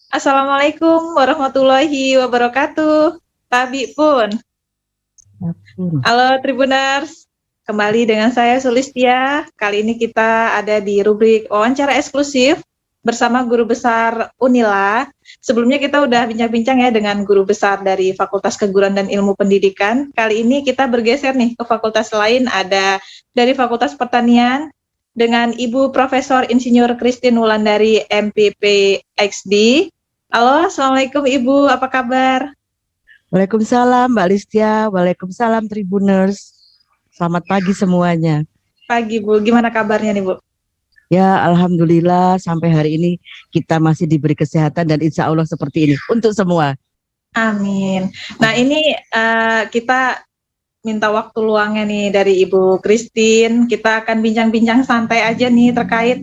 Assalamualaikum warahmatullahi wabarakatuh. Tabi pun. Ampun. Halo Tribuners, kembali dengan saya Sulistia. Kali ini kita ada di rubrik wawancara eksklusif bersama guru besar Unila. Sebelumnya kita udah bincang-bincang ya dengan guru besar dari Fakultas Keguruan dan Ilmu Pendidikan. Kali ini kita bergeser nih ke fakultas lain, ada dari Fakultas Pertanian dengan Ibu Profesor Insinyur Christine Wulandari MPP XD. Halo, Assalamualaikum Ibu, apa kabar? Waalaikumsalam Mbak Listia, Waalaikumsalam Tribuners. Selamat pagi semuanya. Pagi Bu, gimana kabarnya nih Bu? Ya, Alhamdulillah sampai hari ini kita masih diberi kesehatan dan insya Allah seperti ini untuk semua. Amin. Nah ini kita minta waktu luangnya nih dari Ibu Christine. Kita akan bincang-bincang santai aja nih terkait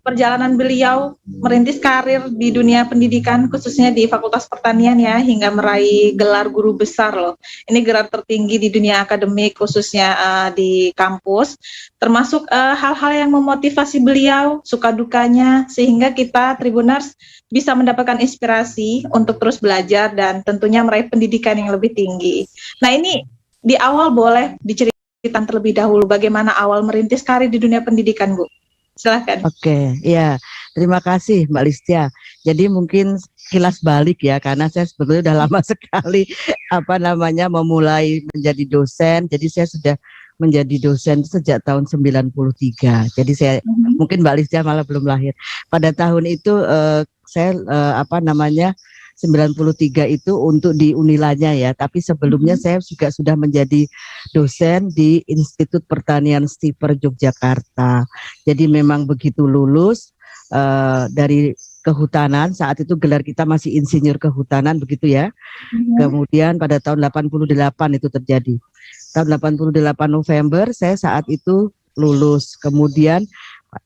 perjalanan beliau merintis karir di dunia pendidikan khususnya di Fakultas Pertanian ya hingga meraih gelar guru besar loh. Ini gelar tertinggi di dunia akademik khususnya di kampus. Termasuk hal-hal yang memotivasi beliau, suka dukanya sehingga kita Tribuners bisa mendapatkan inspirasi untuk terus belajar dan tentunya meraih pendidikan yang lebih tinggi. Nah ini di awal boleh diceritakan terlebih dahulu bagaimana awal merintis karir di dunia pendidikan, Bu. Silakan. Oke, ya. Terima kasih Mbak Listia. Jadi mungkin kilas balik ya, karena saya sebetulnya udah lama sekali memulai menjadi dosen. Jadi saya sudah menjadi dosen sejak tahun 93. Jadi saya mungkin Mbak Listia malah belum lahir. Pada tahun itu saya 93 itu untuk di Unilanya ya, tapi sebelumnya saya juga sudah menjadi dosen di Institut Pertanian Stiper Yogyakarta. Jadi memang begitu lulus dari kehutanan, saat itu gelar kita masih insinyur kehutanan begitu ya. Kemudian pada tahun 88 itu terjadi. Tahun 88 November saya saat itu lulus. Kemudian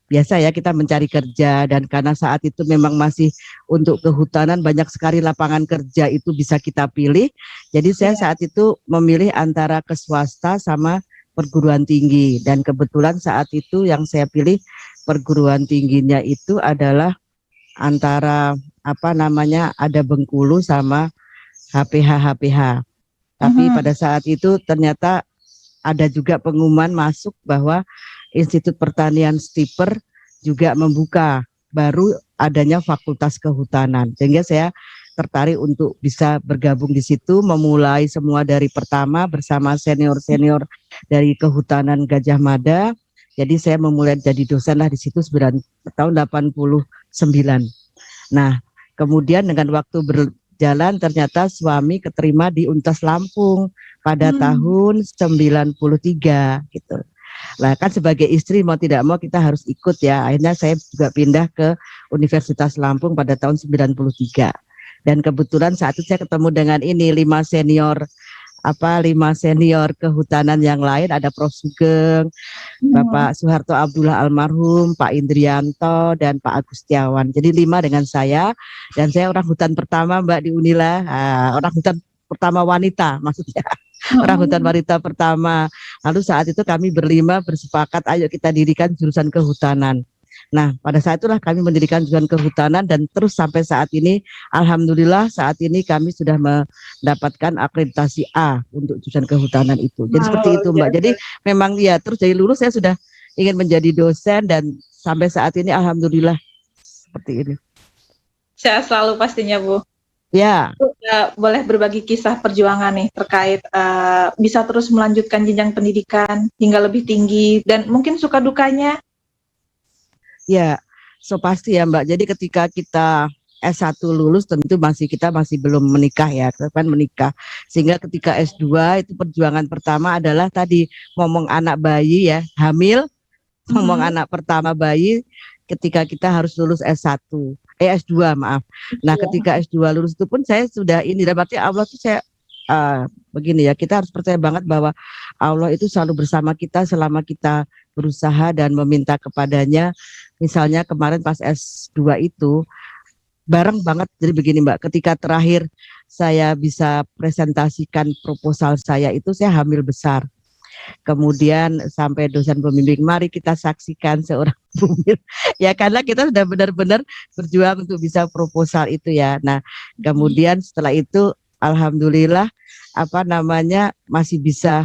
biasa ya kita mencari kerja, dan karena saat itu memang masih untuk kehutanan banyak sekali lapangan kerja itu bisa kita pilih. Jadi saya saat itu memilih antara ke swasta sama perguruan tinggi, dan kebetulan saat itu yang saya pilih perguruan tingginya itu adalah antara ada Bengkulu sama HPH. Tapi pada saat itu ternyata ada juga pengumuman masuk bahwa Institut Pertanian Stiper juga membuka baru adanya Fakultas Kehutanan, sehingga saya tertarik untuk bisa bergabung di situ, memulai semua dari pertama bersama senior-senior dari Kehutanan Gajah Mada. Jadi saya memulai jadi dosen lah di situ tahun 89. Nah, kemudian dengan waktu berjalan ternyata suami keterima di Untas Lampung pada tahun 93 gitu. Nah kan sebagai istri mau tidak mau kita harus ikut ya. Akhirnya saya juga pindah ke Universitas Lampung pada tahun 93. Dan kebetulan saat itu saya ketemu dengan ini 5 senior kehutanan yang lain, ada Prof. Sugeng, Bapak Soeharto Abdullah almarhum, Pak Indrianto, dan Pak Agustiawan. Jadi 5 dengan saya, dan saya orang hutan pertama Mbak di Unila, orang hutan pertama wanita maksudnya. Orang hutan wanita pertama. Lalu saat itu kami berlima bersepakat, ayo kita dirikan jurusan kehutanan. Nah, pada saat itulah kami mendirikan jurusan kehutanan, dan terus sampai saat ini, alhamdulillah saat ini kami sudah mendapatkan akreditasi A untuk jurusan kehutanan itu. Jadi seperti itu Mbak. Jadi memang ya terus dari lulus saya sudah ingin menjadi dosen, dan sampai saat ini alhamdulillah seperti ini. Sehat selalu pastinya Bu. Ya. Boleh berbagi kisah perjuangan nih terkait bisa terus melanjutkan jenjang pendidikan hingga lebih tinggi dan mungkin suka dukanya. Ya, pasti ya Mbak. Jadi ketika kita S1 lulus tentu kita masih belum menikah ya, kan menikah. Sehingga ketika S2 itu perjuangan pertama adalah tadi ngomong anak bayi ya, hamil, ngomong anak pertama bayi ketika kita harus lulus S2 maaf. Nah, ketika S2 lulus itu pun saya sudah berarti Allah tuh saya begini ya, kita harus percaya banget bahwa Allah itu selalu bersama kita selama kita berusaha dan meminta kepadanya. Misalnya kemarin pas S2 itu bareng banget. Jadi begini Mbak, ketika terakhir saya bisa presentasikan proposal saya itu saya hamil besar. kemudian sampai dosen pembimbing, mari kita saksikan seorang bumil. Ya karena kita sudah benar-benar berjuang untuk bisa proposal itu ya. Nah, kemudian setelah itu alhamdulillah masih bisa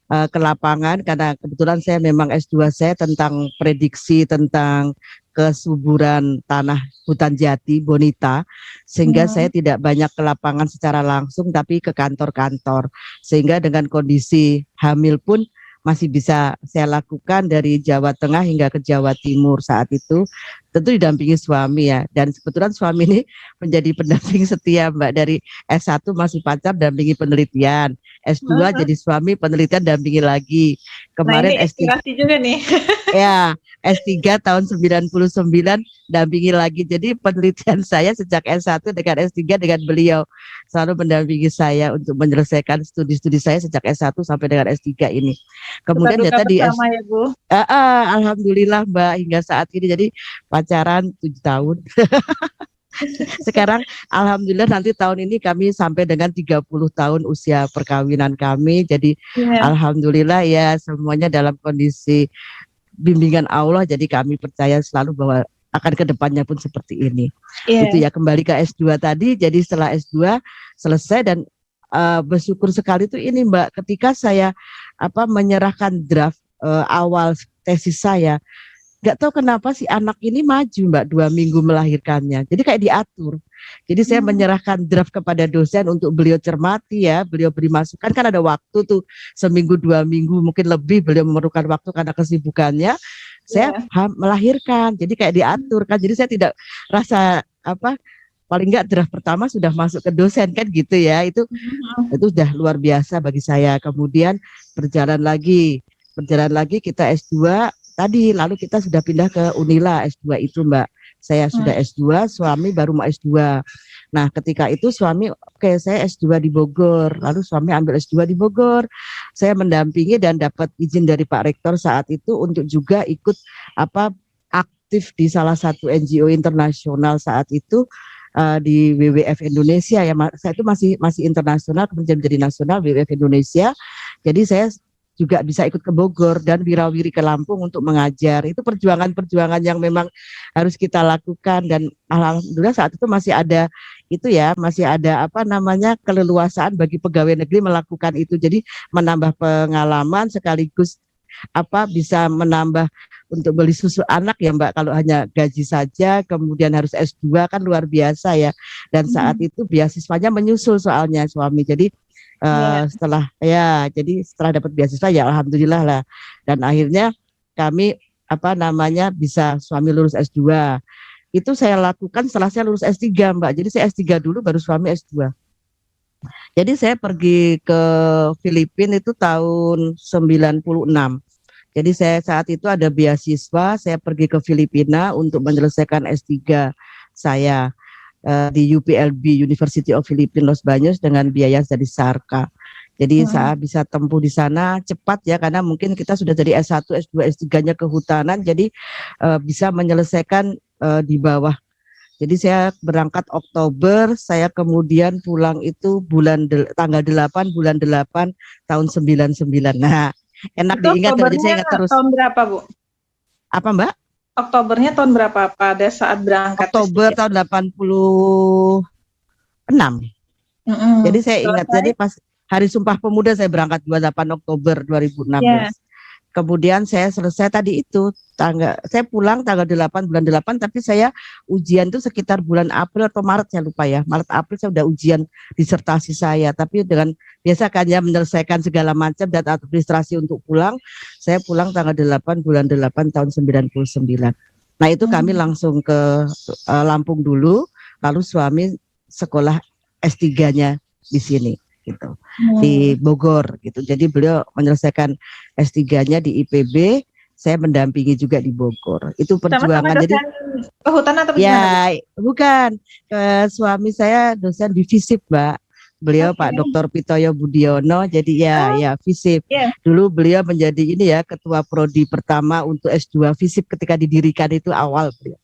ke lapangan karena kebetulan saya memang S2 saya tentang prediksi tentang kesuburan tanah hutan jati Bonita, sehingga saya tidak banyak ke lapangan secara langsung tapi ke kantor-kantor, sehingga dengan kondisi hamil pun masih bisa saya lakukan dari Jawa Tengah hingga ke Jawa Timur saat itu, tentu didampingi suami ya, dan kebetulan suami ini menjadi pendamping setia Mbak, dari S1 masih pacar dampingi penelitian, S2 jadi suami penelitian dampingi lagi, kemarin ini inspirasi juga nih. Ya, S3 tahun 99 dampingi lagi. Jadi penelitian saya sejak S1 dengan S3 dengan beliau selalu mendampingi saya untuk menyelesaikan studi-studi saya sejak S1 sampai dengan S3 ini. Kemudian ya tadi ya, Bu. alhamdulillah Mbak hingga saat ini jadi pacaran 7 tahun. Sekarang alhamdulillah nanti tahun ini kami sampai dengan 30 tahun usia perkawinan kami. Jadi alhamdulillah ya semuanya dalam kondisi bimbingan Allah, jadi kami percaya selalu bahwa akan kedepannya pun seperti ini. Itu ya, kembali ke S2 tadi. Jadi setelah S2 selesai dan bersyukur sekali itu ini Mbak, ketika saya menyerahkan draft awal tesis saya, nggak tahu kenapa si anak ini maju Mbak 2 minggu melahirkannya. Jadi kayak diatur. Jadi saya menyerahkan draft kepada dosen untuk beliau cermati ya, beliau beri masukan, kan ada waktu tuh seminggu 2 minggu mungkin lebih beliau memerlukan waktu karena kesibukannya. Saya melahirkan, jadi kayak diatur kan. Jadi saya tidak rasa paling enggak draft pertama sudah masuk ke dosen kan gitu ya. Itu sudah luar biasa bagi saya. Kemudian berjalan lagi kita S2 tadi, lalu kita sudah pindah ke Unila S2 itu Mbak. Saya sudah S2, suami baru mau S2. Nah, ketika itu suami, saya S2 di Bogor, lalu suami ambil S2 di Bogor. Saya mendampingi dan dapat izin dari Pak Rektor saat itu untuk juga ikut aktif di salah satu NGO internasional saat itu, di WWF Indonesia ya. Saya itu masih internasional, kemudian menjadi nasional WWF Indonesia. Jadi saya juga bisa ikut ke Bogor dan wirawiri ke Lampung untuk mengajar. Itu perjuangan-perjuangan yang memang harus kita lakukan, dan alhamdulillah saat itu masih ada keleluasaan bagi pegawai negeri melakukan itu. Jadi menambah pengalaman sekaligus bisa menambah untuk beli susu anak ya Mbak, kalau hanya gaji saja kemudian harus S2 kan luar biasa ya. Dan saat itu beasiswanya menyusul soalnya suami. Jadi setelah dapat beasiswa ya alhamdulillah lah, dan akhirnya kami bisa suami lulus S2. Itu saya lakukan setelah saya lulus S3 Mbak. Jadi saya S3 dulu baru suami S2. Jadi saya pergi ke Filipina itu tahun 96. Jadi saya saat itu ada beasiswa, saya pergi ke Filipina untuk menyelesaikan S3 saya di UPLB, University of Philippines Los Baños, dengan biaya dari SARCA. Jadi saya bisa tempuh di sana cepat ya, karena mungkin kita sudah dari S1, S2, S3-nya kehutanan, jadi bisa menyelesaikan di bawah. Jadi saya berangkat Oktober, saya kemudian pulang itu tanggal 8 bulan 8 tahun 99. Nah, enak itu diingat, jadi saya ingat terus. Tahun berapa, Bu? Apa Mbak? Oktobernya tahun berapa pada saat berangkat? Oktober tahun 86. Jadi saya ingat, jadi pas Hari Sumpah Pemuda saya berangkat 28 Oktober 2016. Kemudian saya selesai tadi itu saya pulang tanggal 8 bulan 8, tapi saya ujian itu sekitar bulan April atau Maret, saya lupa ya. Maret April saya udah ujian disertasi saya, tapi dengan biasa kan ya menyelesaikan segala macam dan administrasi untuk pulang. Saya pulang tanggal 8 bulan 8 tahun 99. Nah, itu kami langsung ke Lampung dulu, lalu suami sekolah S3-nya di sini gitu. Di Bogor gitu. Jadi beliau menyelesaikan S3-nya di IPB, saya mendampingi juga di Bogor. Itu perjuangan. Jadi kehutanan atau ya bukan, suami saya dosen di FISIP Mbak. Beliau Pak Dr. Pitoyo Budiono, jadi ya FISIP. Dulu beliau menjadi ketua prodi pertama untuk S2 FISIP ketika didirikan itu awal beliau.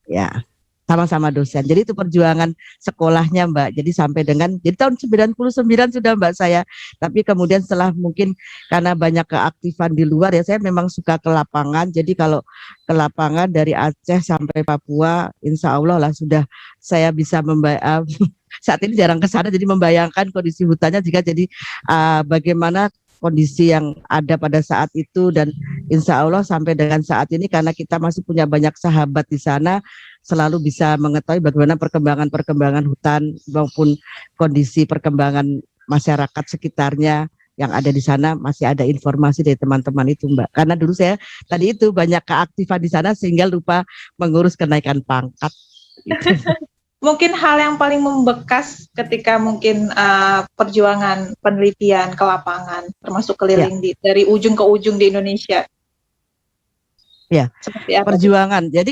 Ya. sama-sama dosen. Jadi itu perjuangan sekolahnya Mbak. Jadi sampai dengan jadi tahun 99 sudah Mbak saya. Tapi kemudian setelah mungkin karena banyak keaktifan di luar ya, saya memang suka ke lapangan. Jadi kalau ke lapangan dari Aceh sampai Papua, insya Allah lah sudah saya bisa saat ini jarang ke sana, jadi membayangkan kondisi hutannya jika jadi bagaimana kondisi yang ada pada saat itu, dan insya Allah sampai dengan saat ini karena kita masih punya banyak sahabat di sana, selalu bisa mengetahui bagaimana perkembangan hutan maupun kondisi perkembangan masyarakat sekitarnya yang ada di sana, masih ada informasi dari teman-teman itu Mbak. Karena dulu saya tadi itu banyak keaktifan di sana sehingga lupa mengurus kenaikan pangkat. Gitu. Mungkin hal yang paling membekas ketika mungkin perjuangan penelitian ke lapangan, termasuk keliling dari ujung ke ujung di Indonesia. Ya, seperti apa? Perjuangan. Jadi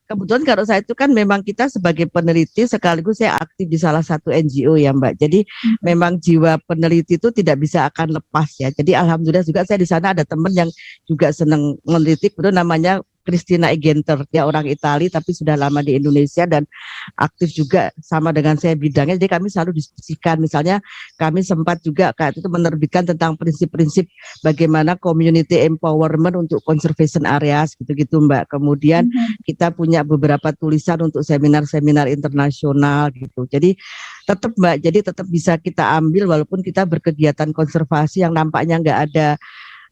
kebetulan kalau saya itu kan memang kita sebagai peneliti sekaligus saya aktif di salah satu NGO ya Mbak. Jadi memang jiwa peneliti itu tidak bisa akan lepas ya. Jadi alhamdulillah juga saya di sana ada teman yang juga senang meneliti, itu namanya Christina Egenter, dia orang Italia tapi sudah lama di Indonesia dan aktif juga sama dengan saya bidangnya. Jadi kami selalu diskusikan, misalnya kami sempat juga kayak itu menerbitkan tentang prinsip-prinsip bagaimana community empowerment untuk conservation areas gitu-gitu Mbak. Kemudian kita punya beberapa tulisan untuk seminar-seminar internasional gitu. Jadi tetap Mbak, jadi tetap bisa kita ambil walaupun kita berkegiatan konservasi yang nampaknya nggak ada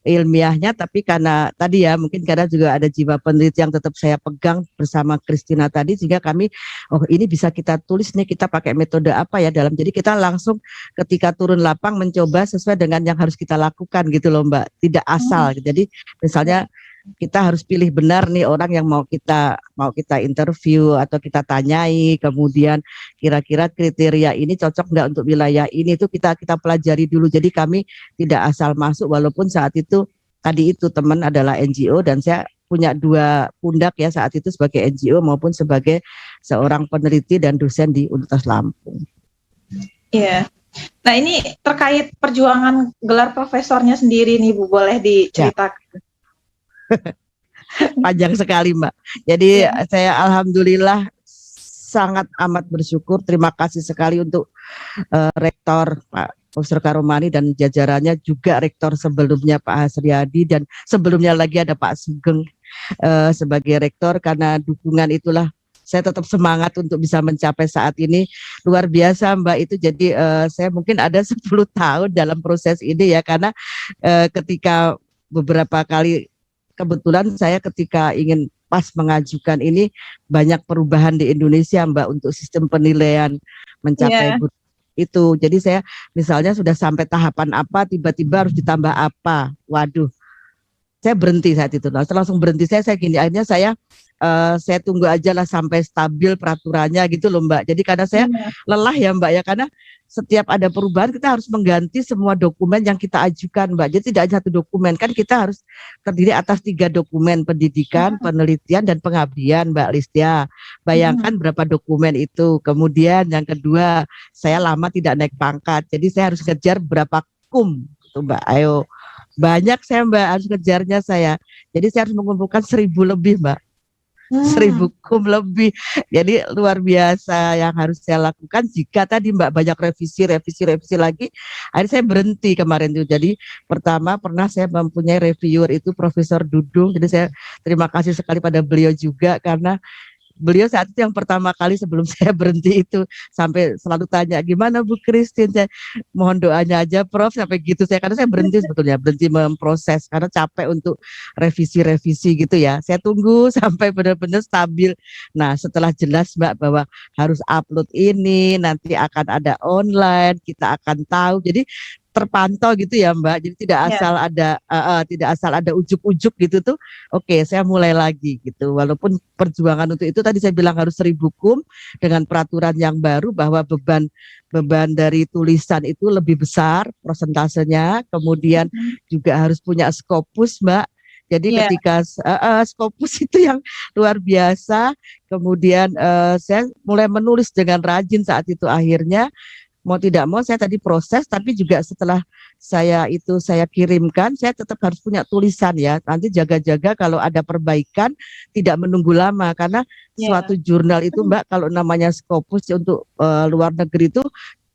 ilmiahnya, tapi karena tadi ya mungkin karena juga ada jiwa peneliti yang tetap saya pegang bersama Christina tadi, sehingga kami ini bisa kita tulis nih, kita pakai metode apa ya dalam, jadi kita langsung ketika turun lapang mencoba sesuai dengan yang harus kita lakukan gitu loh Mbak, tidak asal. Jadi misalnya kita harus pilih benar nih orang yang mau kita interview atau kita tanyai, kemudian kira-kira kriteria ini cocok nggak untuk wilayah ini, itu kita pelajari dulu. Jadi kami tidak asal masuk, walaupun saat itu tadi itu teman adalah NGO dan saya punya dua pundak ya saat itu sebagai NGO maupun sebagai seorang peneliti dan dosen di Universitas Lampung. Iya. Nah ini terkait perjuangan gelar profesornya sendiri nih Bu, boleh diceritakan? Panjang sekali Mbak. Jadi saya alhamdulillah sangat amat bersyukur, terima kasih sekali untuk Rektor Pak Profesor Karomani dan jajarannya, juga Rektor sebelumnya Pak Hasriyadi dan sebelumnya lagi ada Pak Sugeng sebagai Rektor, karena dukungan itulah saya tetap semangat untuk bisa mencapai saat ini. Luar biasa Mbak itu. Jadi saya mungkin ada 10 tahun dalam proses ini ya, karena ketika beberapa kali kebetulan saya ketika ingin pas mengajukan ini banyak perubahan di Indonesia Mbak untuk sistem penilaian mencapai itu. Jadi saya misalnya sudah sampai tahapan apa, tiba-tiba harus ditambah apa. Waduh, saya berhenti saat itu. Langsung berhenti saya gini, akhirnya saya tunggu aja lah sampai stabil peraturannya gitu loh Mbak. Jadi karena saya lelah ya Mbak ya, karena setiap ada perubahan kita harus mengganti semua dokumen yang kita ajukan Mbak. Jadi tidak hanya satu dokumen, kan kita harus terdiri atas 3 dokumen, pendidikan, penelitian, dan pengabdian Mbak Listia. Bayangkan berapa dokumen itu. Kemudian yang kedua, saya lama tidak naik pangkat, jadi saya harus kejar berapa kum gitu Mbak. Ayo, banyak saya Mbak harus kejarnya saya. Jadi saya harus mengumpulkan 1000 lebih Mbak. 1000 kum lebih. Jadi luar biasa yang harus saya lakukan. Jika tadi Mbak banyak revisi lagi, akhirnya saya berhenti kemarin itu. Jadi pertama pernah saya mempunyai reviewer itu Profesor Dudung. Jadi saya terima kasih sekali pada beliau juga, karena beliau saat itu yang pertama kali sebelum saya berhenti itu sampai selalu tanya, gimana Bu Christine, saya mohon doanya aja Prof, sampai gitu saya, karena saya berhenti sebetulnya, berhenti memproses karena capek untuk revisi gitu ya. Saya tunggu sampai benar-benar stabil. Nah setelah jelas Mbak bahwa harus upload ini, nanti akan ada online, kita akan tahu, jadi terpantau gitu ya Mbak. Jadi tidak asal ada ujuk-ujuk gitu tuh. Oke, saya mulai lagi gitu. Walaupun perjuangan untuk itu tadi saya bilang harus 1000 kum dengan peraturan yang baru bahwa beban dari tulisan itu lebih besar prosentasenya. Kemudian juga harus punya Scopus Mbak. Jadi ketika Scopus itu yang luar biasa. Kemudian saya mulai menulis dengan rajin saat itu, akhirnya mau tidak mau saya tadi proses, tapi juga setelah saya kirimkan, saya tetap harus punya tulisan ya. Nanti jaga-jaga kalau ada perbaikan tidak menunggu lama, karena suatu jurnal itu Mbak, kalau namanya Scopus untuk luar negeri itu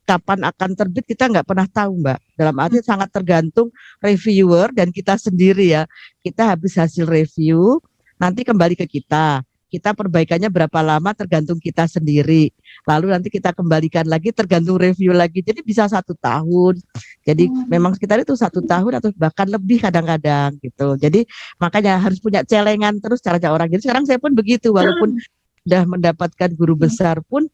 kapan akan terbit kita nggak pernah tahu Mbak. Dalam arti sangat tergantung reviewer dan kita sendiri ya. Kita habis hasil review, nanti kembali ke kita. Kita perbaikannya berapa lama tergantung kita sendiri. Lalu nanti kita kembalikan lagi tergantung review lagi. Jadi bisa 1 tahun. Jadi memang sekitar itu 1 tahun atau bahkan lebih kadang-kadang gitu. Jadi makanya harus punya celengan terus cara orang. Jadi sekarang saya pun begitu, walaupun sudah mendapatkan guru besar pun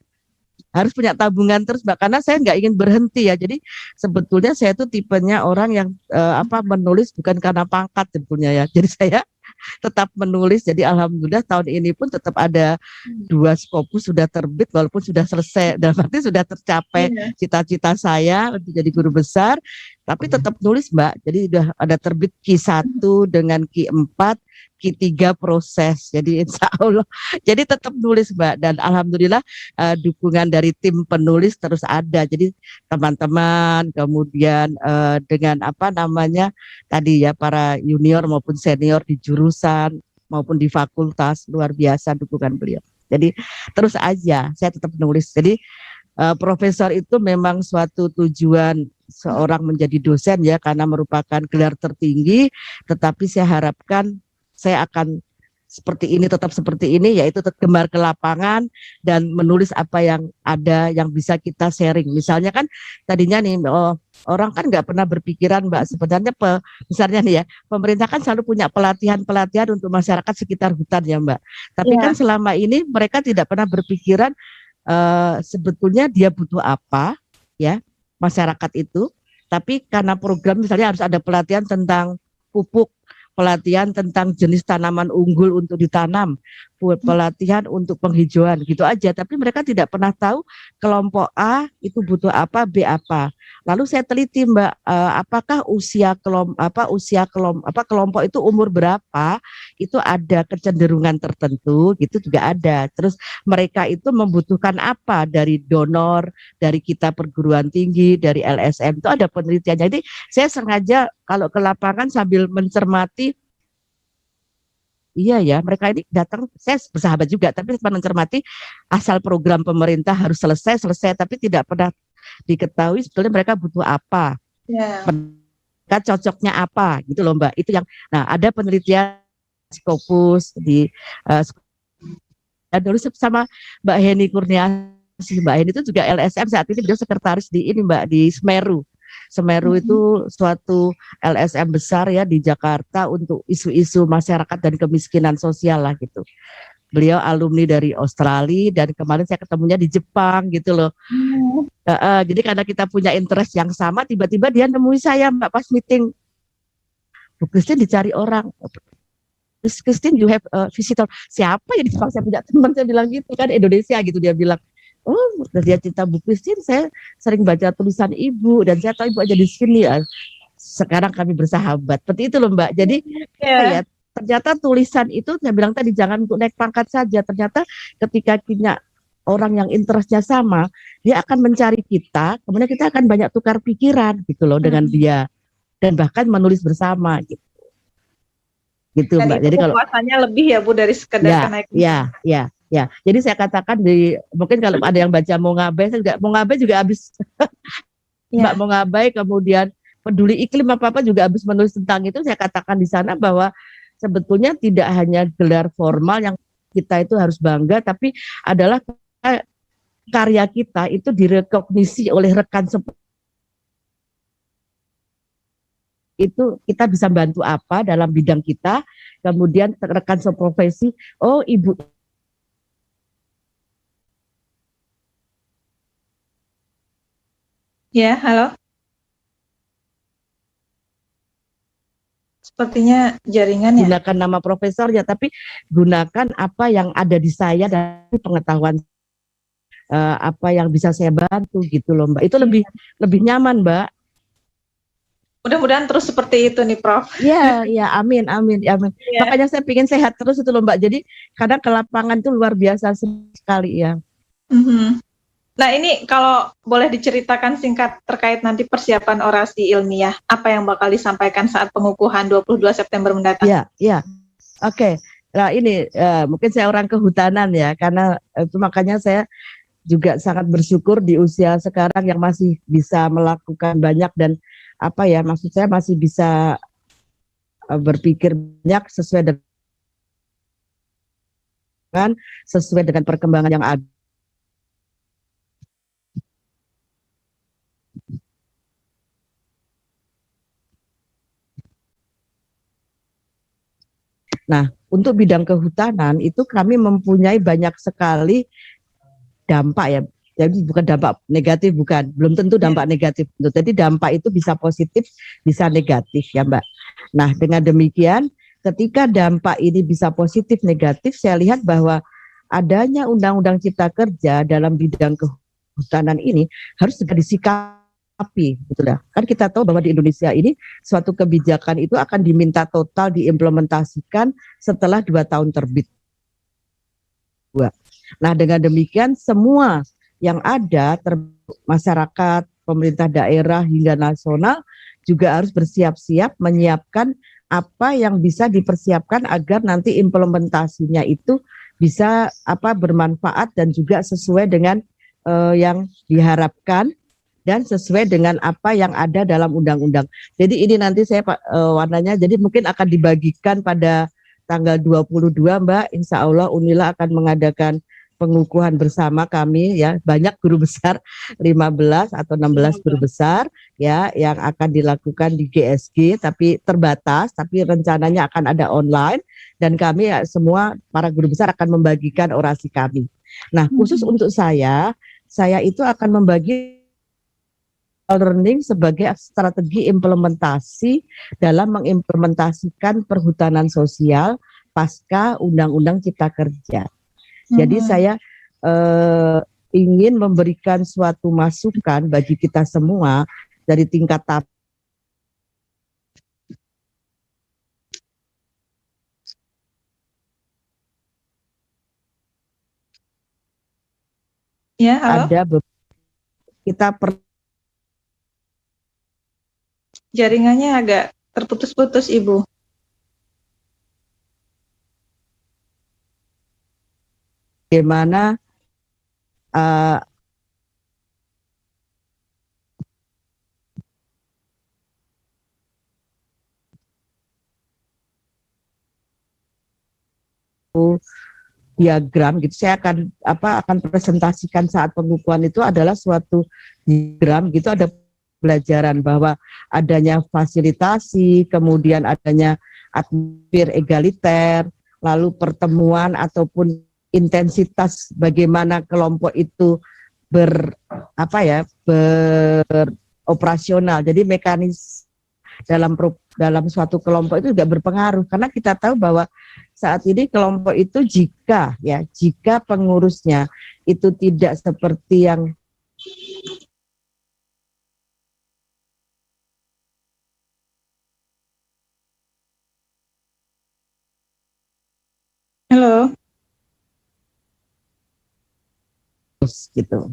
harus punya tabungan terus Mbak, karena saya nggak ingin berhenti ya. Jadi sebetulnya saya tuh tipenya orang yang menulis bukan karena pangkat sebetulnya ya. Jadi saya tetap menulis. Jadi alhamdulillah tahun ini pun tetap ada 2 Scopus sudah terbit walaupun sudah selesai dan berarti sudah tercapai cita-cita saya untuk jadi guru besar, tapi tetap nulis Mbak. Jadi sudah ada terbit Q1 dengan Q4, Q3 proses. Jadi insya Allah jadi tetap nulis Mbak, dan alhamdulillah dukungan dari tim penulis terus ada. Jadi teman-teman kemudian dengan tadi ya para junior maupun senior di jurusan maupun di fakultas, luar biasa dukungan beliau. Jadi terus aja saya tetap nulis. Jadi profesor itu memang suatu tujuan seorang menjadi dosen ya, karena merupakan gelar tertinggi, tetapi saya harapkan saya akan tetap seperti ini, yaitu tetap gemar ke lapangan dan menulis apa yang ada yang bisa kita sharing. Misalnya kan tadinya nih orang kan nggak pernah berpikiran Mbak, sebenarnya misalnya nih ya, pemerintah kan selalu punya pelatihan untuk masyarakat sekitar hutan ya Mbak. Tapi kan selama ini mereka tidak pernah berpikiran sebetulnya dia butuh apa ya masyarakat itu. Tapi karena program misalnya harus ada pelatihan tentang pupuk, pelatihan tentang jenis tanaman unggul untuk ditanam, pelatihan untuk penghijauan gitu aja. Tapi mereka tidak pernah tahu kelompok A itu butuh apa, B apa. Lalu saya teliti Mbak, apakah kelompok itu umur berapa, itu ada kecenderungan tertentu gitu juga ada. Terus mereka itu membutuhkan apa dari donor, dari kita perguruan tinggi, dari LSM, itu ada penelitiannya. Jadi saya sengaja kalau ke lapangan sambil mencermati, iya ya, mereka ini datang, saya bersahabat juga, tapi mencermati asal program pemerintah harus selesai, tapi tidak pernah diketahui sebetulnya mereka butuh apa, mereka cocoknya apa, gitu loh Mbak. Itu yang, nah ada penelitian Scopus di dulu sama Mbak Heni Kurniasih. Mbak Heni itu juga LSM saat ini, beliau sekretaris di ini Mbak, di Semeru. Semeru itu suatu LSM besar ya di Jakarta untuk isu-isu masyarakat dan kemiskinan sosial lah gitu. Beliau alumni dari Australia dan kemarin saya ketemunya di Jepang gitu loh. Jadi karena kita punya interest yang sama, tiba-tiba dia nemui saya Mbak pas meeting. Bu Christine dicari orang. Christine, you have a visitor. Siapa ya di Jepang? Saya punya teman, saya bilang gitu kan, Indonesia gitu. Dia bilang, oh, dia cerita Bu Christine, saya sering baca tulisan Ibu dan saya tahu Ibu aja di sini ya. Sekarang kami bersahabat. Seperti itu loh Mbak. Jadi ya, ternyata tulisan itu saya bilang tadi jangan untuk naik pangkat saja. Ternyata ketika punya orang yang interestnya sama, dia akan mencari kita, kemudian kita akan banyak tukar pikiran gitu loh dengan dia, dan bahkan menulis bersama gitu. Gitu dan Mbak. Jadi kalau kepuasannya lebih ya Bu dari sekedar kenaikan. Ya, jadi saya katakan mungkin kalau ada yang baca Mongabai juga habis Mbak Mongabai, kemudian peduli iklim apa juga habis menulis tentang itu. Saya katakan di sana bahwa sebetulnya tidak hanya gelar formal yang kita itu harus bangga, tapi adalah karya kita itu direkognisi oleh rekan itu, kita bisa bantu apa dalam bidang kita, kemudian rekan seprofesi, oh Ibu ya, halo. Sepertinya jaringan ya. Gunakan nama profesornya, tapi gunakan apa yang ada di saya dari pengetahuan apa yang bisa saya bantu gitu loh Mbak. Itu lebih nyaman Mbak. Mudah-mudahan terus seperti itu nih Prof. Iya, amin. Ya. Makanya saya ingin sehat terus itu loh Mbak. Jadi kadang ke lapangan itu luar biasa sekali ya. Nah, ini kalau boleh diceritakan singkat terkait nanti persiapan orasi ilmiah, apa yang bakal disampaikan saat pengukuhan 22 September mendatang? Ya, ya. Oke. Nah, ini mungkin saya orang kehutanan ya, karena itu makanya saya juga sangat bersyukur di usia sekarang yang masih bisa melakukan banyak dan apa ya, maksud saya masih bisa berpikir banyak sesuai dengan perkembangan yang ada. Nah, untuk bidang kehutanan itu kami mempunyai banyak sekali dampak ya. Jadi bukan dampak negatif, bukan, belum tentu dampak negatif. Jadi dampak itu bisa positif, bisa negatif ya Mbak. Nah, dengan demikian ketika dampak ini bisa positif negatif, saya lihat bahwa adanya Undang-Undang Cipta Kerja dalam bidang kehutanan ini harus segera disikapi, gitu lah. Kan kita tahu bahwa di Indonesia ini suatu kebijakan itu akan diminta total diimplementasikan setelah 2 tahun terbit. Nah, dengan demikian semua yang ada, masyarakat, pemerintah daerah hingga nasional juga harus bersiap-siap menyiapkan apa yang bisa dipersiapkan agar nanti implementasinya itu bisa bermanfaat dan juga sesuai dengan yang diharapkan dan sesuai dengan apa yang ada dalam undang-undang. Jadi ini nanti saya warnanya, jadi mungkin akan dibagikan pada tanggal 22 Mbak, insya Allah Unila akan mengadakan pengukuhan bersama kami ya, banyak guru besar 15 atau 16 guru besar ya yang akan dilakukan di GSG tapi terbatas, tapi rencananya akan ada online dan kami ya, semua para guru besar akan membagikan orasi kami. Nah, khusus untuk saya itu akan membagi learning sebagai strategi implementasi dalam mengimplementasikan perhutanan sosial pasca Undang-Undang Cipta Kerja. Jadi saya ingin memberikan suatu masukan bagi kita semua dari tingkat Ya, halo. Ada kita jaringannya agak terputus-putus Ibu. Bagaimana diagram gitu. Saya akan presentasikan saat pengukuhan itu adalah suatu diagram gitu, ada pelajaran bahwa adanya fasilitasi, kemudian adanya atmosfer egaliter, lalu pertemuan ataupun intensitas bagaimana kelompok itu beroperasional. Jadi mekanis dalam suatu kelompok itu juga berpengaruh karena kita tahu bahwa saat ini kelompok itu jika pengurusnya itu tidak seperti yang Halo. gitu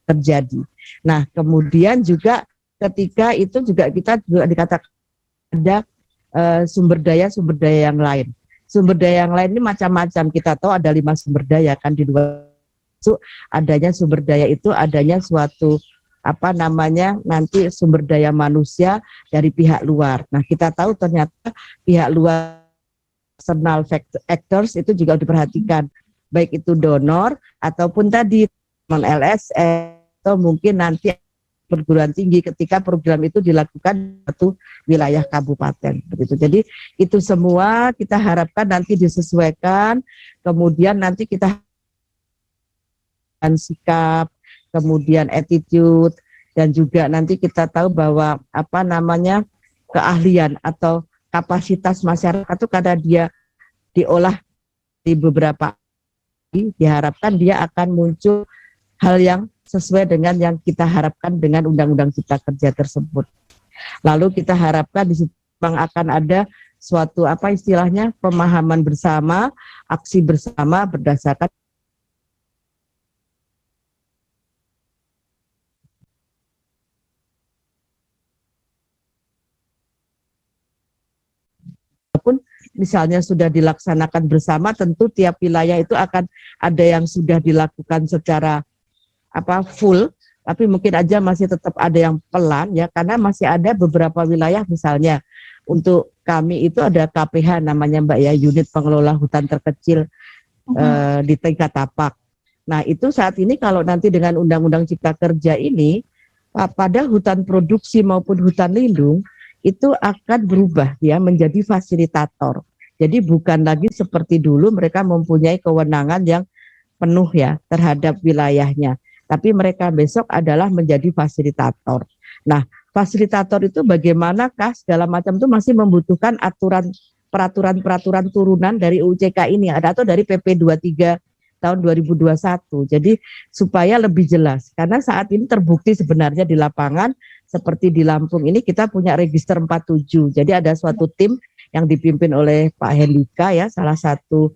terjadi. Nah, kemudian juga ketika itu juga kita juga dikatakan ada sumber daya yang lain. Sumber daya yang lain ini macam-macam. Kita tahu ada 5 sumber daya kan di luar itu adanya sumber daya itu adanya suatu nanti sumber daya manusia dari pihak luar. Nah, kita tahu ternyata pihak luar external actors itu juga diperhatikan, baik itu donor ataupun tadi LSM atau mungkin nanti perguruan tinggi ketika program itu dilakukan satu wilayah kabupaten begitu. Jadi itu semua kita harapkan nanti disesuaikan, kemudian nanti kita sikap, kemudian attitude, dan juga nanti kita tahu bahwa keahlian atau kapasitas masyarakat itu karena dia diolah di beberapa, diharapkan dia akan muncul hal yang sesuai dengan yang kita harapkan dengan Undang-Undang Cipta Kerja tersebut. Lalu kita harapkan di situ akan ada suatu istilahnya pemahaman bersama, aksi bersama berdasarkan kalaupun misalnya sudah dilaksanakan bersama, tentu tiap wilayah itu akan ada yang sudah dilakukan secara full, tapi mungkin aja masih tetap ada yang pelan ya, karena masih ada beberapa wilayah misalnya untuk kami itu ada KPH namanya Mbak ya, unit pengelola hutan terkecil di tingkat tapak. Nah itu saat ini kalau nanti dengan Undang-Undang Cipta Kerja ini, pada hutan produksi maupun hutan lindung itu akan berubah ya menjadi fasilitator. Jadi bukan lagi seperti dulu mereka mempunyai kewenangan yang penuh ya terhadap wilayahnya, tapi mereka besok adalah menjadi fasilitator. Nah, fasilitator itu bagaimanakah segala macam itu masih membutuhkan peraturan turunan dari UCK ini atau dari PP 23 tahun 2021. Jadi supaya lebih jelas, karena saat ini terbukti sebenarnya di lapangan seperti di Lampung ini kita punya register 47. Jadi ada suatu tim yang dipimpin oleh Pak Hendika ya, salah satu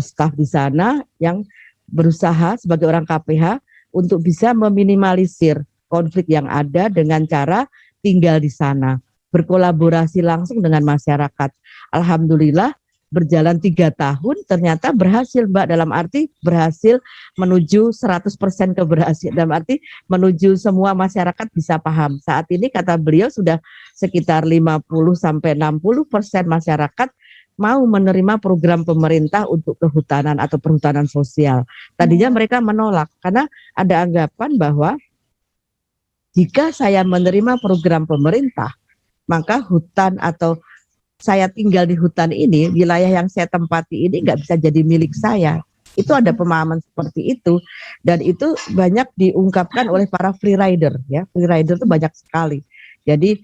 staf di sana yang berusaha sebagai orang KPH untuk bisa meminimalisir konflik yang ada dengan cara tinggal di sana, berkolaborasi langsung dengan masyarakat. Alhamdulillah berjalan 3 tahun ternyata berhasil Mbak, dalam arti berhasil menuju 100% keberhasilan, dalam arti menuju semua masyarakat bisa paham. Saat ini kata beliau sudah sekitar 50-60% masyarakat mau menerima program pemerintah untuk kehutanan atau perhutanan sosial. Tadinya mereka menolak karena ada anggapan bahwa jika saya menerima program pemerintah, maka hutan atau saya tinggal di hutan ini, wilayah yang saya tempati ini nggak bisa jadi milik saya. Itu ada pemahaman seperti itu, dan itu banyak diungkapkan oleh para freerider ya. Freerider itu banyak sekali. Jadi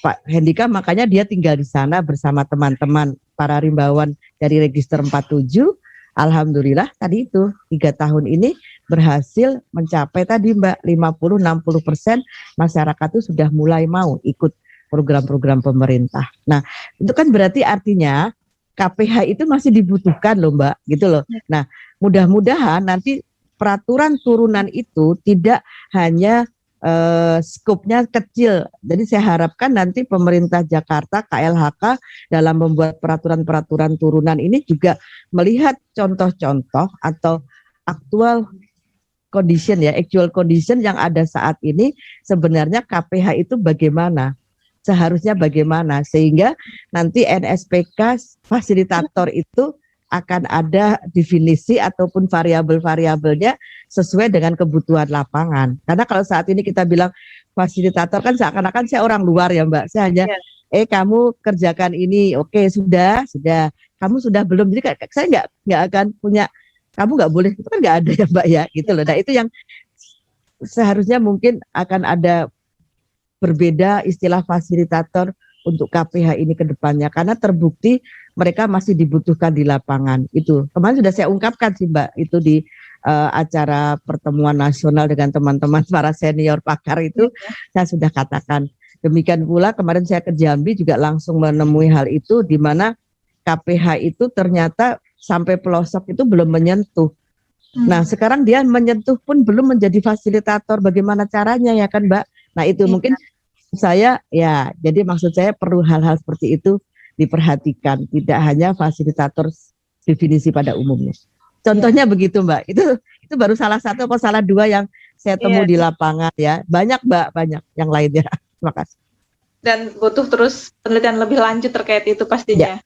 Pak Hendika makanya dia tinggal di sana bersama teman-teman para rimbawan dari register 47. Alhamdulillah tadi itu 3 tahun ini berhasil mencapai tadi Mbak 50-60% masyarakat itu sudah mulai mau ikut program-program pemerintah. Nah, itu kan berarti artinya KPH itu masih dibutuhkan loh Mbak, gitu loh. Nah, mudah-mudahan nanti peraturan turunan itu tidak hanya skupnya kecil. Jadi saya harapkan nanti pemerintah Jakarta, KLHK dalam membuat peraturan-peraturan turunan ini juga melihat contoh-contoh atau actual condition ya, actual condition yang ada saat ini, sebenarnya KPH itu bagaimana, seharusnya bagaimana, sehingga nanti NSPK fasilitator itu akan ada definisi ataupun variabel-variabelnya sesuai dengan kebutuhan lapangan. Karena kalau saat ini kita bilang fasilitator kan seakan-akan saya orang luar ya Mbak, saya hanya kamu kerjakan ini, oke sudah, kamu sudah belum, jadi saya nggak akan punya, kamu nggak boleh, itu kan nggak ada ya Mbak ya, gitu loh. Nah itu yang seharusnya mungkin akan ada berbeda istilah fasilitator untuk KPH ini ke depannya, karena terbukti mereka masih dibutuhkan di lapangan. Itu kemarin sudah saya ungkapkan sih Mbak, itu di acara pertemuan nasional dengan teman-teman para senior pakar itu saya sudah katakan. Demikian pula kemarin saya ke Jambi juga langsung menemui hal itu, di mana KPH itu ternyata sampai pelosok itu belum menyentuh. Nah sekarang dia menyentuh pun belum menjadi fasilitator, bagaimana caranya ya kan Mbak. Nah itu mungkin saya ya, jadi maksud saya perlu hal-hal seperti itu diperhatikan, tidak hanya fasilitator definisi pada umumnya. Contohnya begitu Mbak, itu baru salah satu atau salah dua yang saya temui di lapangan ya. Banyak Mbak, banyak yang lainnya. Terima kasih. Dan butuh terus penelitian lebih lanjut terkait itu pastinya.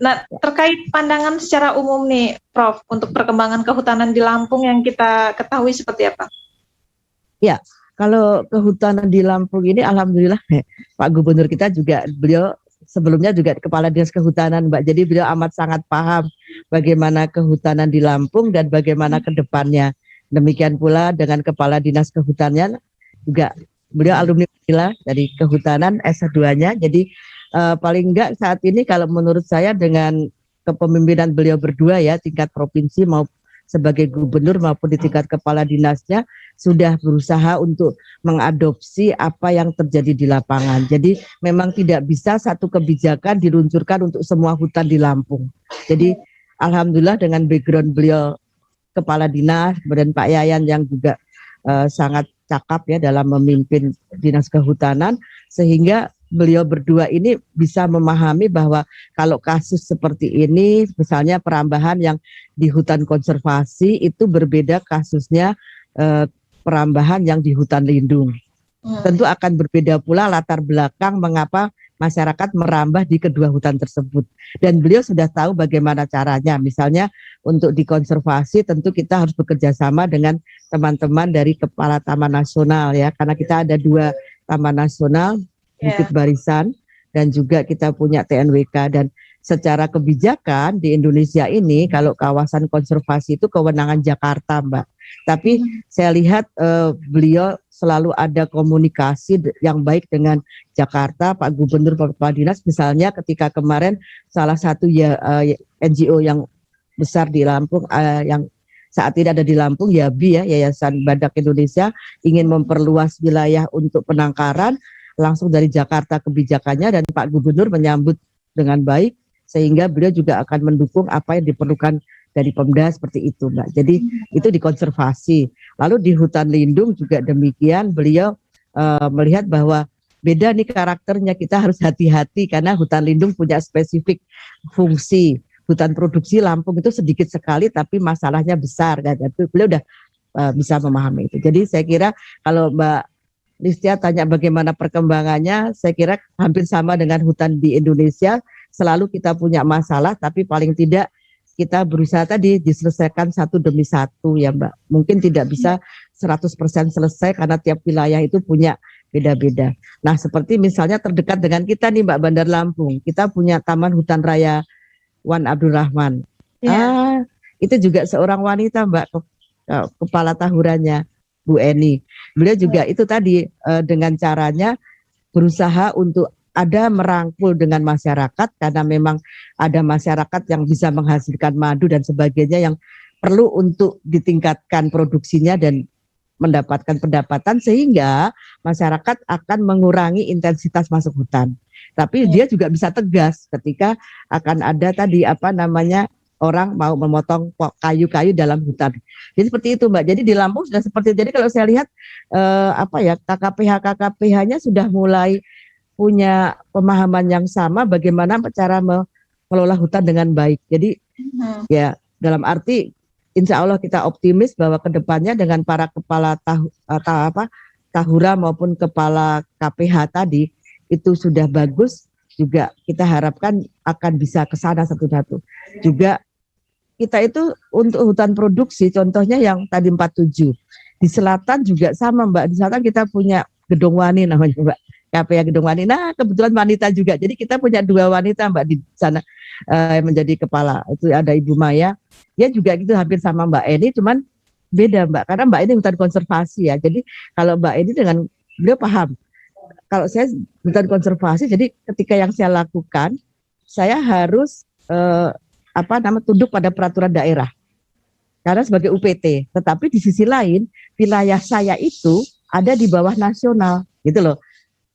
Nah, terkait pandangan secara umum nih Prof, untuk perkembangan kehutanan di Lampung yang kita ketahui seperti apa? Ya, kalau kehutanan di Lampung ini alhamdulillah Pak Gubernur kita juga, beliau sebelumnya juga Kepala Dinas Kehutanan Mbak, jadi beliau amat sangat paham bagaimana kehutanan di Lampung dan bagaimana ke depannya. Demikian pula dengan Kepala Dinas Kehutanan juga, beliau alumni dari Kehutanan S2-nya, jadi paling enggak saat ini kalau menurut saya dengan kepemimpinan beliau berdua ya, tingkat provinsi maupun sebagai gubernur maupun di tingkat kepala dinasnya sudah berusaha untuk mengadopsi apa yang terjadi di lapangan. Jadi memang tidak bisa satu kebijakan diluncurkan untuk semua hutan di Lampung. Jadi alhamdulillah dengan background beliau kepala dinas, kemudian Pak Yayan yang juga sangat cakap ya dalam memimpin dinas kehutanan, sehingga beliau berdua ini bisa memahami bahwa kalau kasus seperti ini, misalnya perambahan yang di hutan konservasi itu berbeda kasusnya perambahan yang di hutan lindung. Tentu akan berbeda pula latar belakang mengapa masyarakat merambah di kedua hutan tersebut. Dan beliau sudah tahu bagaimana caranya. Misalnya untuk dikonservasi tentu kita harus bekerja sama dengan teman-teman dari Kepala Taman Nasional ya, karena kita ada 2 taman nasional, Bukit Barisan dan juga kita punya TNWK. Dan secara kebijakan di Indonesia ini kalau kawasan konservasi itu kewenangan Jakarta, Mbak. Tapi saya lihat beliau selalu ada komunikasi yang baik dengan Jakarta, Pak Gubernur, Pak Kepala Dinas. Misalnya ketika kemarin salah satu NGO yang besar di Lampung, yang saat ini ada di Lampung, YABI ya, Yayasan Badak Indonesia, ingin memperluas wilayah untuk penangkaran, langsung dari Jakarta kebijakannya, dan Pak Gubernur menyambut dengan baik, sehingga beliau juga akan mendukung apa yang diperlukan dari Pemda seperti itu, Mbak. Jadi itu dikonservasi. Lalu di hutan lindung juga demikian, beliau melihat bahwa beda nih karakternya, kita harus hati-hati karena hutan lindung punya spesifik fungsi. Hutan produksi Lampung itu sedikit sekali tapi masalahnya besar, kan? Itu beliau udah bisa memahami itu. Jadi saya kira kalau Mbak Listia tanya bagaimana perkembangannya, saya kira hampir sama dengan hutan di Indonesia. Selalu kita punya masalah, tapi paling tidak kita berusaha tadi diselesaikan satu demi satu ya Mbak. Mungkin tidak bisa 100% selesai karena tiap wilayah itu punya beda-beda. Nah seperti misalnya terdekat dengan kita nih Mbak, Bandar Lampung. Kita punya Taman Hutan Raya Wan Abdurrahman. Itu juga seorang wanita Mbak, kepala tahurannya Bu Eni. Beliau juga itu tadi dengan caranya berusaha untuk ada merangkul dengan masyarakat, karena memang ada masyarakat yang bisa menghasilkan madu dan sebagainya yang perlu untuk ditingkatkan produksinya dan mendapatkan pendapatan, sehingga masyarakat akan mengurangi intensitas masuk hutan. Tapi dia juga bisa tegas ketika akan ada tadi orang mau memotong kayu-kayu dalam hutan. Jadi seperti itu Mbak. Jadi di Lampung sudah seperti, jadi kalau saya lihat KKPH-nya sudah mulai punya pemahaman yang sama bagaimana cara mengelola hutan dengan baik. Jadi ya dalam arti insya Allah kita optimis bahwa kedepannya dengan para kepala tahura maupun kepala KPH tadi itu sudah bagus, juga kita harapkan akan bisa ke sana satu-satu. Juga kita itu untuk hutan produksi, contohnya yang tadi 47 di selatan juga sama Mbak. Di selatan kita punya Gedong Wani namanya Mbak. KPH Gedong Wani. Nah kebetulan wanita juga. Jadi kita punya 2 wanita Mbak di sana menjadi kepala. Itu ada Ibu Maya. Dia juga gitu hampir sama Mbak Eni, cuman beda Mbak. Karena Mbak Eni hutan konservasi ya. Jadi kalau Mbak Eni dengan beliau paham. Kalau saya hutan konservasi, jadi ketika yang saya lakukan, saya harus tunduk pada peraturan daerah. Karena sebagai UPT. Tetapi di sisi lain, wilayah saya itu ada di bawah nasional, gitu loh.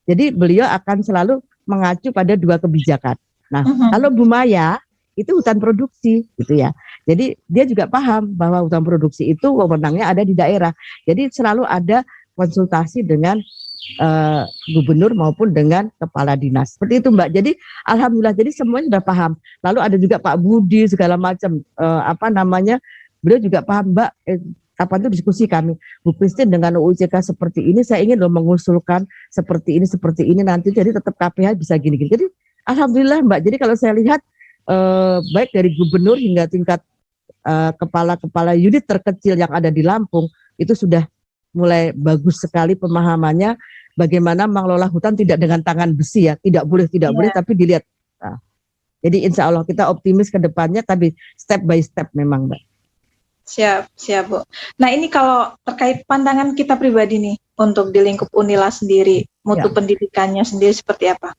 Jadi beliau akan selalu mengacu pada 2 kebijakan. Nah, kalau Bu Maya itu hutan produksi gitu ya. Jadi dia juga paham bahwa hutan produksi itu wewenangnya ada di daerah. Jadi selalu ada konsultasi dengan gubernur maupun dengan kepala dinas. Seperti itu Mbak. Jadi alhamdulillah jadi semuanya sudah paham. Lalu ada juga Pak Budi segala macam beliau juga paham Mbak. Kapan itu diskusi kami, Bu Christine dengan UUCK seperti ini, saya ingin loh mengusulkan seperti ini nanti, jadi tetap KPH bisa gini-gini. Jadi alhamdulillah Mbak, jadi kalau saya lihat baik dari gubernur hingga tingkat kepala-kepala unit terkecil yang ada di Lampung, itu sudah mulai bagus sekali pemahamannya bagaimana mengelola hutan tidak dengan tangan besi ya, tidak boleh, tapi dilihat. Nah, jadi insya Allah kita optimis ke depannya, tapi step by step memang Mbak. Siap Bu. Nah ini kalau terkait pandangan kita pribadi nih untuk di lingkup Unila sendiri, mutu pendidikannya sendiri seperti apa?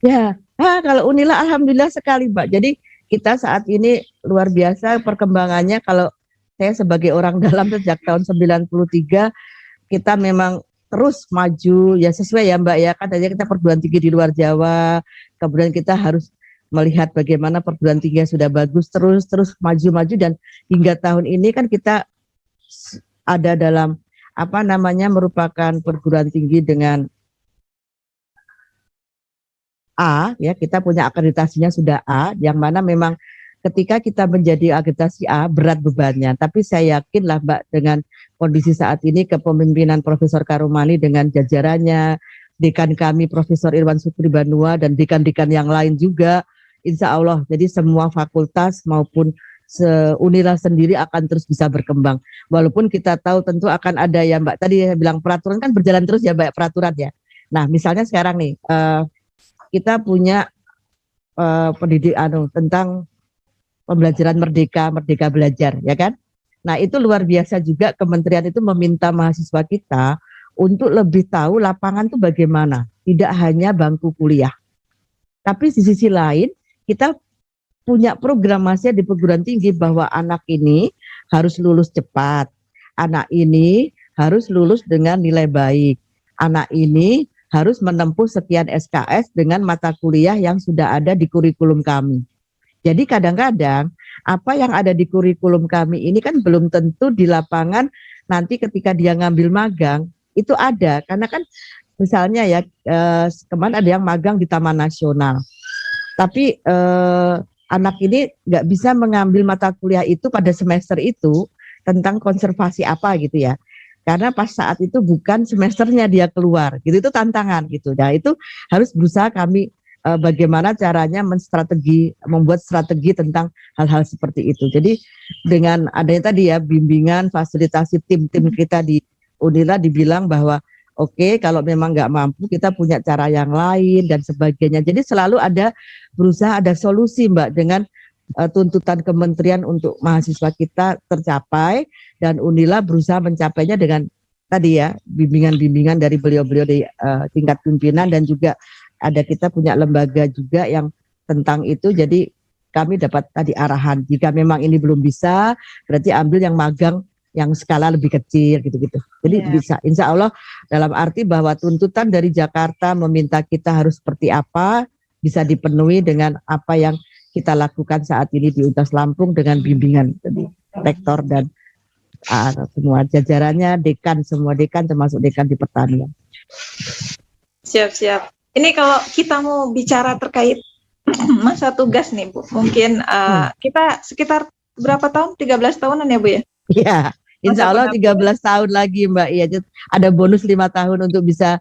Ya, kalau Unila alhamdulillah sekali Mbak. Jadi kita saat ini luar biasa perkembangannya. Kalau saya sebagai orang dalam sejak tahun 93, kita memang terus maju ya sesuai ya Mbak ya. Kan tadi kita perguruan tinggi di luar Jawa, kemudian kita harus melihat bagaimana perguruan tinggi sudah bagus, terus maju-maju, dan hingga tahun ini kan kita ada dalam merupakan perguruan tinggi dengan A, ya kita punya akreditasinya sudah A, yang mana memang ketika kita menjadi akreditasi A berat bebannya. Tapi saya yakin lah Mbak, dengan kondisi saat ini kepemimpinan Profesor Karumani dengan jajarannya, dekan kami Profesor Irwan Sukri Banua dan dekan-dekan yang lain juga, insya Allah jadi semua fakultas maupun Unila sendiri akan terus bisa berkembang. Walaupun kita tahu tentu akan ada ya Mbak, tadi saya bilang peraturan kan berjalan terus ya Mbak, peraturan ya. Nah misalnya sekarang nih kita punya pendidikan tentang pembelajaran merdeka belajar ya kan. Nah itu luar biasa juga, kementerian itu meminta mahasiswa kita untuk lebih tahu lapangan itu bagaimana, tidak hanya bangku kuliah. Tapi di sisi lain kita punya program masih di perguruan tinggi bahwa anak ini harus lulus cepat, anak ini harus lulus dengan nilai baik, anak ini harus menempuh sekian SKS dengan mata kuliah yang sudah ada di kurikulum kami. Jadi kadang-kadang apa yang ada di kurikulum kami ini kan belum tentu di lapangan nanti ketika dia ngambil magang itu ada, karena kan misalnya ya kemarin ada yang magang di Taman Nasional, tapi anak ini nggak bisa mengambil mata kuliah itu pada semester itu tentang konservasi apa gitu ya, karena pas saat itu bukan semesternya dia keluar gitu, itu tantangan gitu. Nah itu harus berusaha kami bagaimana caranya membuat strategi tentang hal-hal seperti itu. Jadi dengan adanya tadi ya bimbingan, fasilitasi tim-tim kita di Unila dibilang bahwa oke, kalau memang nggak mampu kita punya cara yang lain dan sebagainya. Jadi selalu berusaha ada solusi Mbak, dengan tuntutan kementerian untuk mahasiswa kita tercapai, dan Unila berusaha mencapainya dengan tadi ya bimbingan-bimbingan dari beliau-beliau di tingkat pimpinan, dan juga ada kita punya lembaga juga yang tentang itu. Jadi kami dapat tadi arahan, jika memang ini belum bisa berarti ambil yang magang yang skala lebih kecil gitu-gitu. Jadi bisa, insya Allah, dalam arti bahwa tuntutan dari Jakarta meminta kita harus seperti apa bisa dipenuhi dengan apa yang kita lakukan saat ini di Universitas Lampung dengan bimbingan tadi rektor dan semua jajarannya, semua dekan termasuk dekan di pertanian. Siap. Ini kalau kita mau bicara terkait masa tugas nih Bu, mungkin kita sekitar berapa tahun? 13 tahunan ya Bu ya? Iya. Insya Allah 13 tahun lagi Mbak. Iya, ada bonus 5 tahun untuk bisa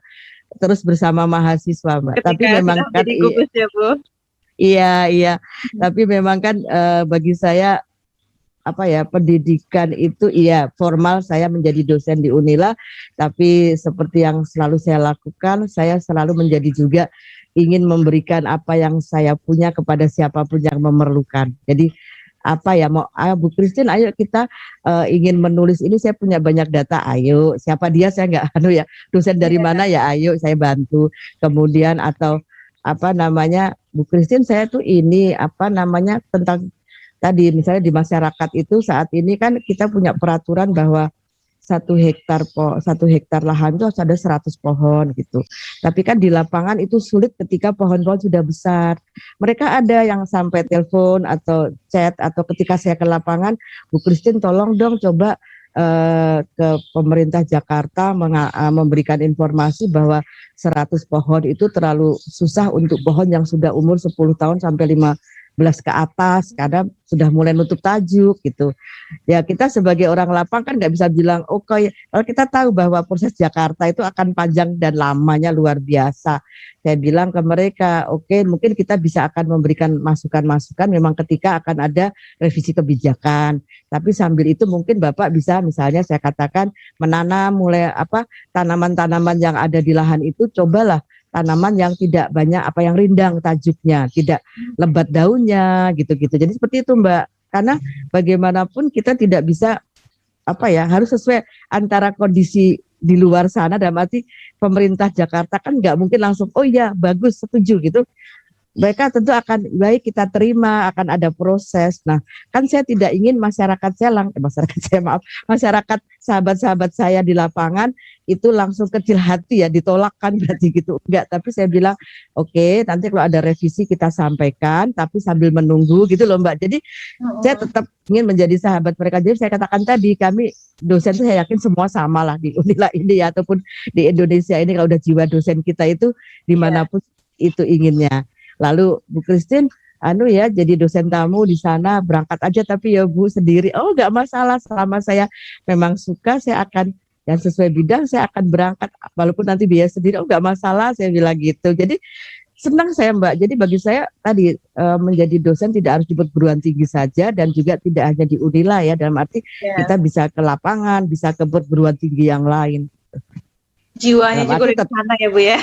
terus bersama mahasiswa Mbak. Ketika tapi memang kan gugus ya Bu. Iya. Tapi memang kan bagi saya pendidikan itu formal, saya menjadi dosen di Unila, tapi seperti yang selalu saya lakukan, saya selalu menjadi juga ingin memberikan apa yang saya punya kepada siapapun yang memerlukan. Jadi Bu Christine, ayo kita ingin menulis ini, saya punya banyak data, ayo siapa dia, saya nggak dosen dari mana ya, ayo saya bantu. Kemudian atau Bu Christine, saya tuh ini tentang tadi misalnya di masyarakat itu saat ini kan kita punya peraturan bahwa 1 hektar lahan itu harus ada 100 pohon gitu. Tapi kan di lapangan itu sulit ketika pohon-pohon sudah besar. Mereka ada yang sampai telepon atau chat, atau ketika saya ke lapangan, Bu Christine tolong dong coba ke pemerintah Jakarta memberikan informasi bahwa 100 pohon itu terlalu susah untuk pohon yang sudah umur 10 tahun sampai 15 ke atas, kadang sudah mulai nutup tajuk gitu. Ya kita sebagai orang lapang kan nggak bisa bilang kalau kita tahu bahwa proses Jakarta itu akan panjang dan lamanya luar biasa. Saya bilang ke mereka, mungkin kita bisa akan memberikan masukan-masukan memang ketika akan ada revisi kebijakan. Tapi sambil itu mungkin Bapak bisa misalnya saya katakan menanam tanaman-tanaman yang ada di lahan itu, cobalah tanaman yang tidak banyak yang rindang tajuknya, tidak lebat daunnya gitu-gitu. Jadi seperti itu Mbak. Karena bagaimanapun kita tidak bisa harus sesuai antara kondisi di luar sana, dalam arti pemerintah Jakarta kan nggak mungkin langsung bagus setuju gitu. Mereka tentu akan baik, kita terima, akan ada proses. Nah, kan saya tidak ingin masyarakat sahabat-sahabat saya di lapangan itu langsung kecil hati ya, ditolak kan berarti gitu. Enggak, tapi saya bilang nanti kalau ada revisi kita sampaikan, tapi sambil menunggu gitu loh Mbak. Jadi saya tetap ingin menjadi sahabat mereka. Jadi saya katakan tadi, kami dosen itu saya yakin semua sama lah di Unila ini ya, ataupun di Indonesia ini, kalau udah jiwa dosen kita itu dimanapun itu inginnya. Lalu Bu Christine, anu ya, jadi dosen tamu di sana, berangkat aja tapi ya Bu sendiri. Oh nggak masalah, selama saya memang suka, saya akan yang sesuai bidang saya akan berangkat, walaupun nanti biaya sendiri. Oh nggak masalah, saya bilang gitu. Jadi senang saya Mbak. Jadi bagi saya tadi menjadi dosen tidak harus di perguruan tinggi saja, dan juga tidak hanya di Unila ya, dalam arti kita bisa ke lapangan, bisa ke perguruan tinggi yang lain. Jiwanya Dalam juga arti udah di sana ya Bu ya.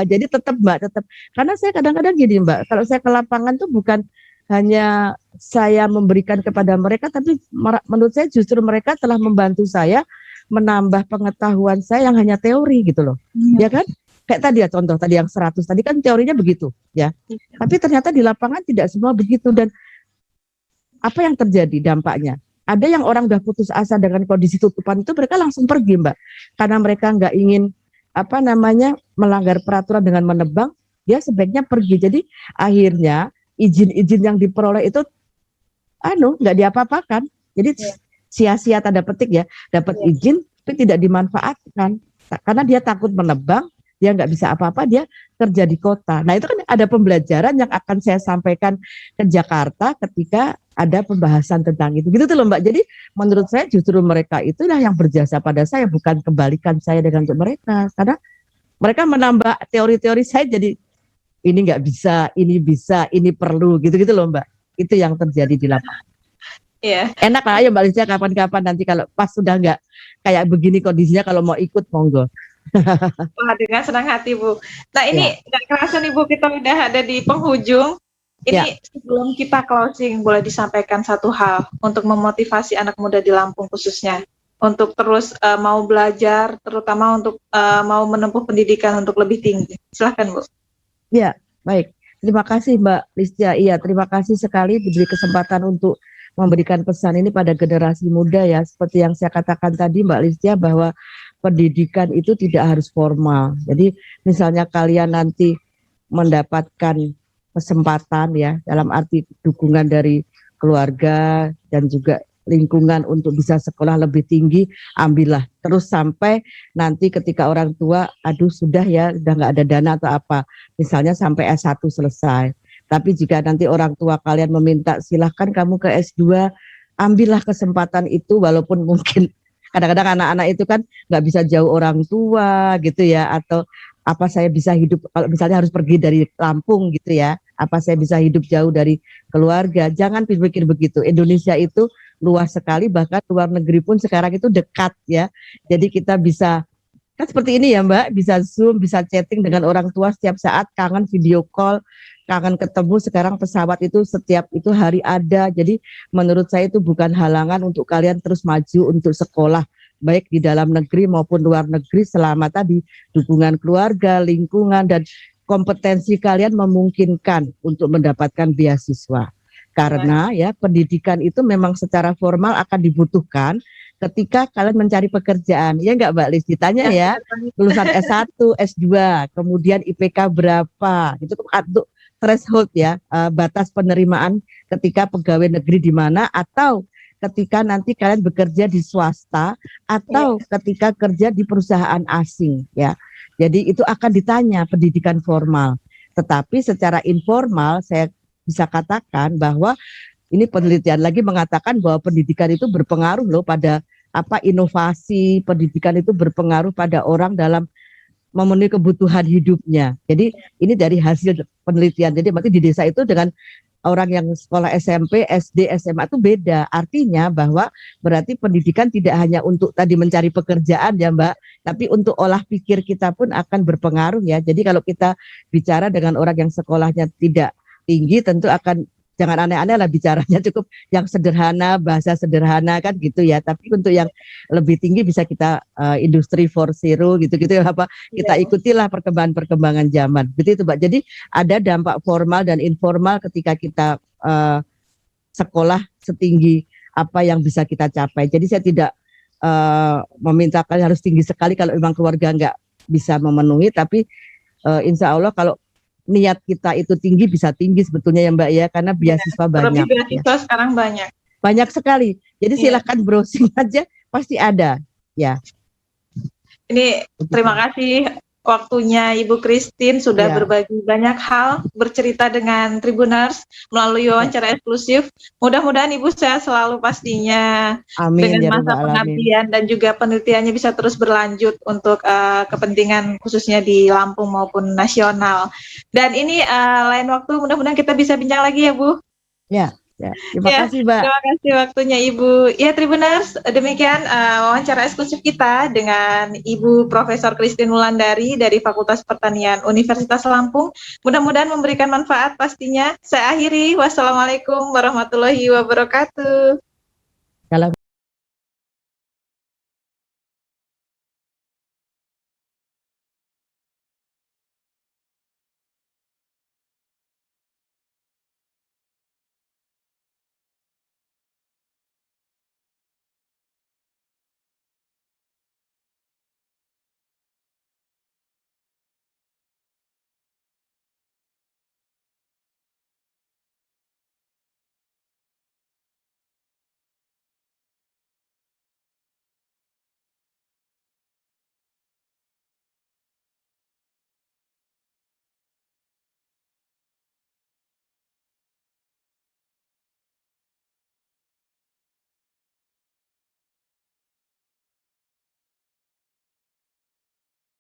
jadi tetap Mbak, tetap, karena saya kadang-kadang gini Mbak, kalau saya ke lapangan tuh bukan hanya saya memberikan kepada mereka, tapi menurut saya justru mereka telah membantu saya menambah pengetahuan saya yang hanya teori gitu loh. Ya kan? Kayak tadi ya, contoh tadi yang 100 tadi kan teorinya begitu ya. Tapi ternyata di lapangan tidak semua begitu. Dan apa yang terjadi dampaknya? Ada yang orang udah putus asa dengan kondisi tutupan itu, mereka langsung pergi Mbak. Karena mereka nggak ingin melanggar peraturan dengan menebang, dia sebaiknya pergi. Jadi akhirnya izin-izin yang diperoleh itu nggak diapa-apakan. Jadi sia-sia tanda petik ya, dapat izin tapi tidak dimanfaatkan. Karena dia takut menebang, dia nggak bisa apa-apa, dia kerja di kota. Nah itu kan ada pembelajaran yang akan saya sampaikan ke Jakarta ketika ada pembahasan tentang itu. Gitu tuh loh Mbak. Jadi menurut saya justru mereka itulah yang berjasa pada saya, bukan kebalikan saya dengan untuk mereka. Karena mereka menambah teori-teori saya, jadi ini nggak bisa, ini perlu, gitu-gitu loh Mbak. Itu yang terjadi di lapangan. Iya. Enak lah, ayo Mbak Listia kapan-kapan nanti kalau pas sudah nggak kayak begini kondisinya, kalau mau ikut monggo. Wah, dengan senang hati Bu. Nah ini nggak kerasa nih Bu, kita udah ada di penghujung. Ini sebelum kita closing, boleh disampaikan satu hal untuk memotivasi anak muda di Lampung khususnya untuk terus mau belajar, terutama untuk mau menempuh pendidikan untuk lebih tinggi. Silahkan Bu. Ya, baik. Terima kasih Mbak Listia. Iya, terima kasih sekali diberi kesempatan untuk memberikan pesan ini pada generasi muda ya. Seperti yang saya katakan tadi Mbak Listia, bahwa pendidikan itu tidak harus formal. Jadi misalnya kalian nanti mendapatkan kesempatan ya, dalam arti dukungan dari keluarga dan juga lingkungan untuk bisa sekolah lebih tinggi, ambillah terus sampai nanti ketika orang tua, aduh sudah ya, udah nggak ada dana atau apa, misalnya sampai S1 selesai. Tapi jika nanti orang tua kalian meminta silahkan kamu ke S2, ambillah kesempatan itu, walaupun mungkin kadang-kadang anak-anak itu kan nggak bisa jauh orang tua gitu ya, atau apa saya bisa hidup kalau misalnya harus pergi dari Lampung gitu ya, apa saya bisa hidup jauh dari keluarga. Jangan pikir begitu. Indonesia itu luas sekali, bahkan luar negeri pun sekarang itu dekat ya. Jadi kita bisa kan seperti ini ya Mbak, bisa Zoom, bisa chatting dengan orang tua setiap saat, kangen video call, kangen ketemu. Sekarang pesawat itu setiap itu hari ada. Jadi menurut saya itu bukan halangan untuk kalian terus maju untuk sekolah, baik di dalam negeri maupun luar negeri, selama tadi dukungan keluarga, lingkungan, dan kompetensi kalian memungkinkan untuk mendapatkan beasiswa. Karena ya pendidikan itu memang secara formal akan dibutuhkan ketika kalian mencari pekerjaan. Ya enggak Mbak Lis, ditanya ya, lulusan S1, S2, kemudian IPK berapa, itu untuk threshold ya, batas penerimaan ketika pegawai negeri di mana, atau ketika nanti kalian bekerja di swasta, atau ketika kerja di perusahaan asing ya. Jadi itu akan ditanya pendidikan formal. Tetapi secara informal saya bisa katakan bahwa ini penelitian lagi mengatakan bahwa pendidikan itu berpengaruh loh pada inovasi, pendidikan itu berpengaruh pada orang dalam memenuhi kebutuhan hidupnya. Jadi ini dari hasil penelitian. Jadi berarti di desa itu dengan orang yang sekolah SMP, SD, SMA itu beda. Artinya bahwa berarti pendidikan tidak hanya untuk tadi mencari pekerjaan ya Mbak, tapi untuk olah pikir kita pun akan berpengaruh ya. Jadi kalau kita bicara dengan orang yang sekolahnya tidak tinggi, tentu akan jangan aneh-aneh lah bicaranya, cukup yang sederhana, bahasa sederhana kan gitu ya. Tapi untuk yang lebih tinggi bisa kita industri 4.0 gitu-gitu apa, kita ikutilah perkembangan zaman. Begitu Mbak. Jadi ada dampak formal dan informal ketika kita sekolah setinggi apa yang bisa kita capai. Jadi saya tidak meminta kalian harus tinggi sekali kalau memang keluarga nggak bisa memenuhi, tapi insya Allah kalau niat kita itu tinggi, bisa tinggi sebetulnya ya Mbak ya, karena beasiswa banyak. Beasiswa sekarang banyak sekali. Jadi silahkan browsing aja, pasti ada ya. Ini terima kasih waktunya Ibu Christine sudah Ya. berbagi banyak hal, bercerita dengan Tribuners melalui wawancara eksklusif. Mudah-mudahan Ibu sehat selalu pastinya, Amin dengan ya masa rabbal alamin. pengabdian dan juga penelitiannya bisa terus berlanjut untuk kepentingan khususnya di Lampung maupun nasional. Dan ini lain waktu mudah-mudahan kita bisa bincang lagi ya Bu. Ya, terima Ya, kasih Mbak. terima kasih waktunya Ibu. Ya Tribuners, demikian wawancara eksklusif kita dengan Ibu Profesor Christine Wulandari dari Fakultas Pertanian Universitas Lampung. Mudah-mudahan memberikan manfaat pastinya. Saya akhiri. Wassalamualaikum warahmatullahi wabarakatuh.